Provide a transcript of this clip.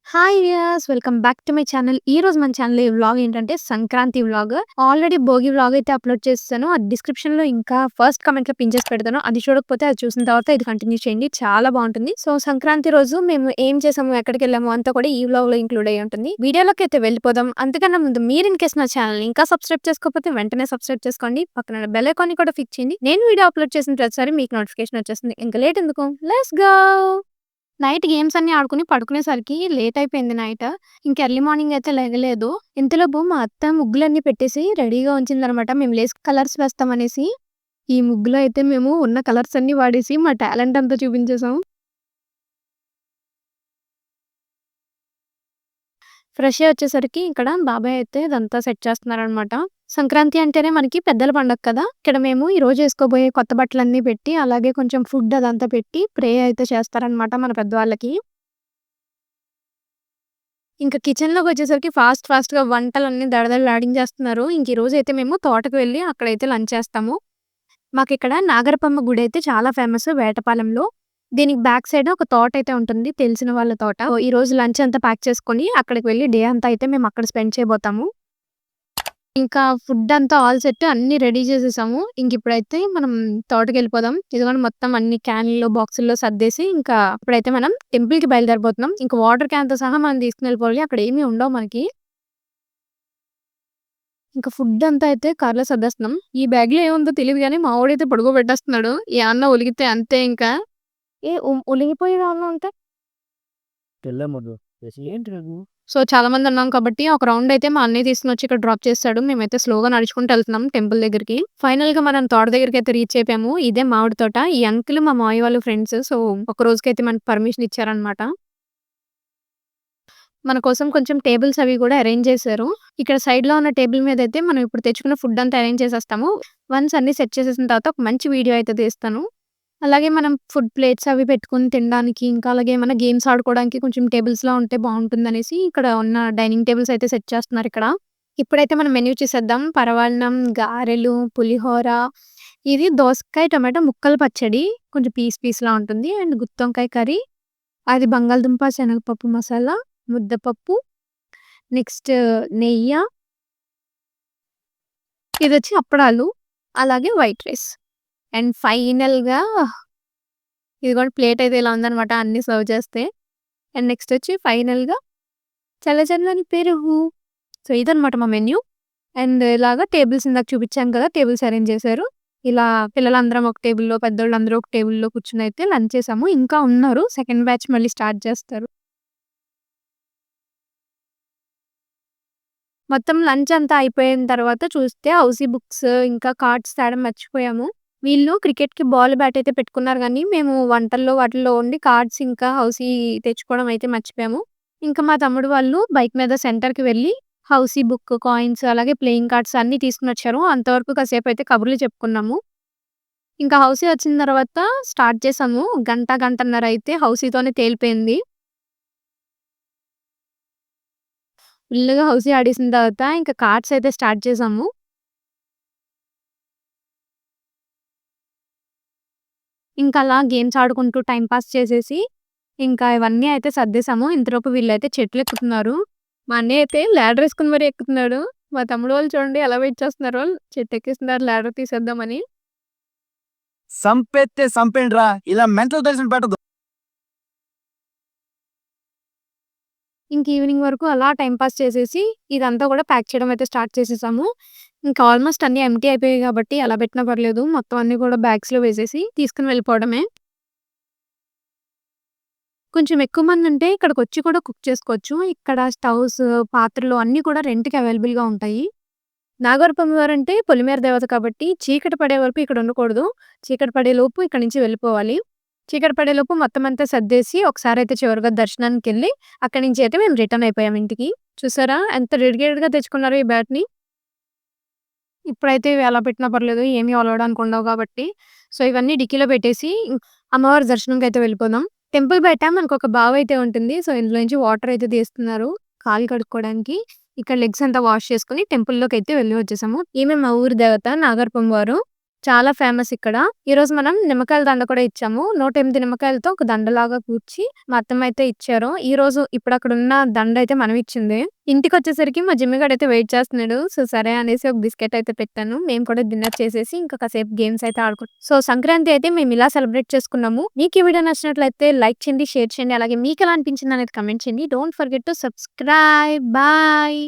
Hi viewers! Welcome back to my channel. ఈరోజు మన channel ఈ వ్లాగ్ ఏంటంటే Sankranti vlog. Already Bhogi vlog అయితే అప్‌లోడ్ చేసేసాను. అది డిస్క్రిప్షన్‌లో ఇంకా ఫస్ట్ కామెంట్‌లో పిన్ చేసి పెడతాను. అది చూడకపోతే అది చూసిన తర్వాత ఇది కంటిన్యూ చేయండి. చాలా బావుంటుంది. సో, సంక్రాంతి రోజు మేము ఏం చేసాము, ఎక్కడికెళ్ళాము అంతా కూడా ఈ వ్లాగ్‌లో ఇంక్లూడ్ అయ్యి ఉంటుంది. వీడియోలోకైతే వెళ్ళిపోదాం. అంతకన్నా ముందు మీరు ఇన్ కేస్ నా ఛానల్‌ని ఇంకా సబ్స్క్రైబ్ చేసుకోకపోతే వెంటనే సబ్స్క్రైబ్ చేసుకోండి. పక్కన బెల్ ఐకాన్‌ని కూడా క్లిక్ చేయండి. నేను వీడియో అప్‌లోడ్ చేసిన ప్రతిసారి మీకు నోటిఫికేషన్ వచ్చేస్తుంది. ఇంక లేట్ ఎందుకు లెట్స్ గో! నైట్ గేమ్స్ అన్నీ ఆడుకొని పడుకునేసరికి లేట్ అయిపోయింది నైట్. ఇంక ఎర్లీ మార్నింగ్ అయితే లెగలేదు. ఇంతలోపు మా అత్త ముగ్గులన్నీ పెట్టేసి రెడీగా ఉంచిందనమాట. మేము లేసి కలర్స్ వేస్తామనేసి. ఈ ముగ్గులో అయితే మేము ఉన్న కలర్స్ అన్నీ వాడేసి మా టాలెంట్ అంతా చూపించేసాం. ఫ్రెష్ అయ్యి వచ్చేసరికి ఇక్కడ బాబాయ్ అయితే ఇదంతా సెట్ చేస్తున్నారనమాట. సంక్రాంతి అంటేనే మనకి పెద్దల పండగ కదా! ఇక్కడ మేము ఈరోజు ఏసుకోబోయే కొత్త బట్టలన్నీ పెట్టి, అలాగే కొంచెం ఫుడ్ అదంతా పెట్టి ప్రే అయితే చేస్తారనమాట మన పెద్దవాళ్ళకి. ఇంక కిచెన్‌లోకొచ్చేసరికి ఫాస్ట్‌గా వంటలన్నీ దడదడలాడించేస్తున్నారు. ఇంక ఈరోజైతే మేము తోటకి వెళ్లి అక్కడైతే లంచ్ చేస్తాము. మాకిక్కడ నాగరపమ్మ గుడైతే చాలా ఫేమస్ వేటపాలెంలో. దీనికి బ్యాక్ సైడ్ ఒక తోటైతే ఉంటుంది. తెలిసిన వాళ్ళ తోట. సో, ఈరోజు లంచ్ అంతా ప్యాక్ చేసుకొని అక్కడికి వెళ్లి డే అంతా అయితే మేము అక్కడ స్పెండ్ చేయబోతాము. ఇంకా ఫుడ్ అంతా ఆల్ సెట్ అన్నీ రెడీ చేసేసాము. ఇంకిప్పుడైతే మనం తోటకెళ్ళిపోదాం. ఇదిగోండి మొత్తం అన్ని క్యాన్‌ల్లో, బాక్సుల్లో సర్దేసి ఇంకా ఇప్పుడైతే మనం టెంపుల్‌కి బయలుదేరిపోతున్నాం. ఇంక వాటర్ క్యాన్‌తో సహా మనం తీసుకొనెళ్ళిపోవాలి. అక్కడ ఏమి ఉండవు మనకి. ఇంక ఫుడ్ అంతా అయితే కార్‌లో సర్దేస్తున్నాం. ఈ బ్యాగ్‌లో ఏముందో తెలీదు గానీ మా వోడైతే పడుకోబెట్టేస్తున్నాడు. ఏమన్నా ఒలిగితే అంతే ఇంకా. ఒలిగిపోయేదేమన్నా ఉంటే తెల్లముద్దు. ఏంటిదది? సో, చాలా మందున్నాం కాబట్టి ఒక రౌండ్ అయితే మా అన్నయ్య తీసుకొనొచ్చి ఇక్కడ డ్రాప్ చేసాడు. మేమైతే స్లోగా నడుచుకుంటూ ఎళ్తున్నాం టెంపుల్ దగ్గరికి. ఫైనల్‌గా మనం తోట దగ్గరికైతే రీచ్ అయిపోయాము. ఇదే మామిడి తోట. ఈ అంకుల్ మా మావయ్య వాళ్ళ ఫ్రెండ్స్. సో, ఒక రోజుకైతే మనకి పర్మిషన్ ఇచ్చారనమాట. మన కోసం కొంచెం టేబుల్స్ అవి కూడా అరేంజ్ చేశారు. ఇక్కడ సైడ్‌లో ఉన్న టేబుల్ మీదయితే మనం ఇప్పుడు తెచ్చుకున్న ఫుడ్ అంతా అరేంజ్ చేసేస్తాము. వన్స్ అన్నీ సెట్ చేసేసిన తర్వాత ఒక మంచి వీడియో అయితే తీస్తాను. అలాగే మనం ఫుడ్ ప్లేట్స్ అవి పెట్టుకొని తినడానికి, ఇంకా అలాగే ఏమన్నా గేమ్స్ ఆడుకోవడానికి కొంచెం టేబుల్స్‌లా ఉంటే బావుంటుందనేసి ఇక్కడ ఉన్న డైనింగ్ టేబుల్స్ అయితే సెట్ చేస్తున్నారిక్కడ. ఇప్పుడైతే మనం మెన్యూ చూసేద్దాం. పరమాన్నం, గారెలు, పులిహోర, ఇది దోసకాయ, టమాటా ముక్కల పచ్చడి. కొంచెం పీస్‌లా ఉంటుంది. అండ్ గుత్తొంకాయ కర్రీ, అది బంగాళదుంప, శనగపప్పు మసాలా, ముద్దపప్పు, నెక్స్ట్ నెయ్య, ఇదొచ్చి అప్పడాలు, అలాగే వైట్ రైస్. అండ్ ఫైనల్‌గా ఇదిగోండి ప్లేట్ అయితే ఇలా ఉందనమాట అన్నీ సర్వ్ చేస్తే. అండ్ నెక్స్ట్ వచ్చి ఫైనల్‌గా చల్ల చల్లని పెరుగు. సో, ఇదనమాట మా మెన్యూ. అండ్ ఇలాగా టేబుల్స్ ఇందాక చూపించాను కదా! టేబుల్స్ అరేంజ్ చేశారు. ఇలా పిల్లలందరం ఒక టేబుల్‌లో, పెద్దోళ్ళందరూ ఒక టేబుల్‌లో కూర్చొనైతే లంచ్ చేసాము. ఇంకా ఉన్నారు. సెకండ్ బ్యాచ్ మళ్ళీ స్టార్ట్ చేస్తారు. మొత్తం లంచ్ అంతా అయిపోయిన తర్వాత చూస్తే హౌసీ బుక్స్, ఇంకా కార్డ్స్ తేడం మర్చిపోయాము. వీళ్ళు క్రికెట్‌కి బాల్, బ్యాట్ అయితే పెట్టుకున్నారు గానీ, మేము వంటల్లో వాటిల్లో ఓన్లీ కార్డ్స్ ఇంకా హౌసీ తెచ్చుకోవడం అయితే మర్చిపోయాము. ఇంకా మా తమ్ముడు వాళ్ళు బైక్ మీద సెంటర్‌కి వెళ్ళి హౌసీ బుక్, కాయిన్స్ అలాగే ప్లేయింగ్ కార్డ్స్ అన్నీ తీసుకొనొచ్చారు. అంతవరకు కాసేపయితే కబుర్లు చెప్పుకున్నాము. ఇంకా హౌసీ వచ్చిన తర్వాత స్టార్ట్ చేసాము. గంటన్నర అయితే హౌసీతోనే తేలిపోయింది. ఫుల్లుగా హౌసీ ఆడేసిన తర్వాత ఇంకా కార్డ్స్ అయితే స్టార్ట్ చేసాము. ఇంకా అలా గేమ్స్ ఆడుకుంటూ టైమ్ పాస్ చేసేసి, ఇంకా ఇవన్నీ అయితే సర్దేశాము. ఇంతలోపు వీళ్ళైతే చెట్లెక్కుతున్నారు. మా అన్నయ్య అయితే లాడర్ ఏసుకొని మరీ ఎక్కుతున్నాడు. మా తమ్ముడు వాళ్ళు చూడండి ఎలా వెయిట్ చేస్తున్నారో చెట్టెక్కేస్తున్నారు లాడర్ తీసేద్దామని. సంపేత్తే సంపేండ్రా. ఇలా మెంటల్ టెన్షన్ పెట్టొద్దు. ఇంక ఈవినింగ్ వరకు అలా టైమ్ పాస్ చేసేసి, ఇదంతా కూడా ప్యాక్ చేయడం అయితే స్టార్ట్ చేసేసాము. ఇంకా ఆల్మోస్ట్ అన్నీ ఎంప్టీ అయిపోయాయి కాబట్టి ఎలా పెట్టినా పర్లేదు. మొత్తం అన్నీ కూడా బ్యాగ్స్‌లో వేసేసి తీసుకొని వెళ్ళిపోవడమే. కొంచెం ఎక్కువ మందుంటే ఇక్కడికొచ్చి కూడా కుక్ చేసుకోవచ్చు. ఇక్కడ స్టవ్స్, పాత్రలు అన్నీ కూడా రెంట్‌కి అవైలబుల్‌గా ఉంటాయి. నాగరపొమ్మవారంటే పొలిమేర దేవత కాబట్టి చీకటి పడే వరకు ఇక్కడ ఉండకూడదు. చీకటి పడేలోపు ఇక్కడి నుంచి వెళ్ళిపోవాలి. చీకటి పడేలోపు మొత్తం అంతా సర్దేసి ఒకసారైతే చివరిగా దర్శనానికెళ్ళి అక్కడి నుంచి అయితే మేము రిటర్న్ అయిపోయాం ఇంటికి. చూసారా ఎంత డెడికేటెడ్‌గా తెచ్చుకున్నారో ఈ బ్యాట్‌ని. ఇప్పుడైతే ఇవి ఎలా పెట్టినా పర్లేదు. ఏమి ఒలవడానికి ఉండవు కాబట్టి. సో, ఇవన్నీ డిక్కీలో పెట్టేసి అమ్మవారి దర్శనంకైతే వెళ్ళిపోదాం. టెంపుల్ బయట మనకొక బావయితే ఉంటుంది. సో, ఇందులో నుంచి వాటర్ అయితే తీస్తున్నారు కాళ్ళు కడుక్కోవడానికి. ఇక్కడ లెగ్స్ అంతా వాష్ చేసుకొని టెంపుల్‌లోకైతే వెళ్ళి వచ్చేసాము. ఈమె మా ఊరి దేవత నాగరపొమ్మవారు. చాలా ఫేమస్ ఇక్కడ. ఈరోజు మనం నిమ్మకాయల దండ కూడా ఇచ్చాము. 108 నిమ్మకాయలతో ఒక దండలాగా కూర్చి మా అత్తమ్మ అయితే ఇచ్చారు. ఈరోజు ఇప్పుడు అక్కడ ఉన్న దండ అయితే మనం ఇచ్చింది. ఇంటికొచ్చేసరికి మా జిమ్మి గాడైతే వెయిట్ చేస్తున్నాడు. సో, సరే అనేసి ఒక బిస్కెట్ అయితే పెట్టాను. మేము కూడా డిన్నర్ చేసేసి ఇంకా కాసేపు గేమ్స్ అయితే ఆడుకుంటాం. సో, సంక్రాంతి అయితే మేము ఇలా సెలబ్రేట్ చేసుకున్నాము. మీకు ఈ వీడియో నచ్చినట్లయితే లైక్ చేయండి, షేర్ చేయండి. అలాగే మీకు ఎలా అనిపించింది అనేది కమెంట్ చేయండి. Don't forget to subscribe. Bye.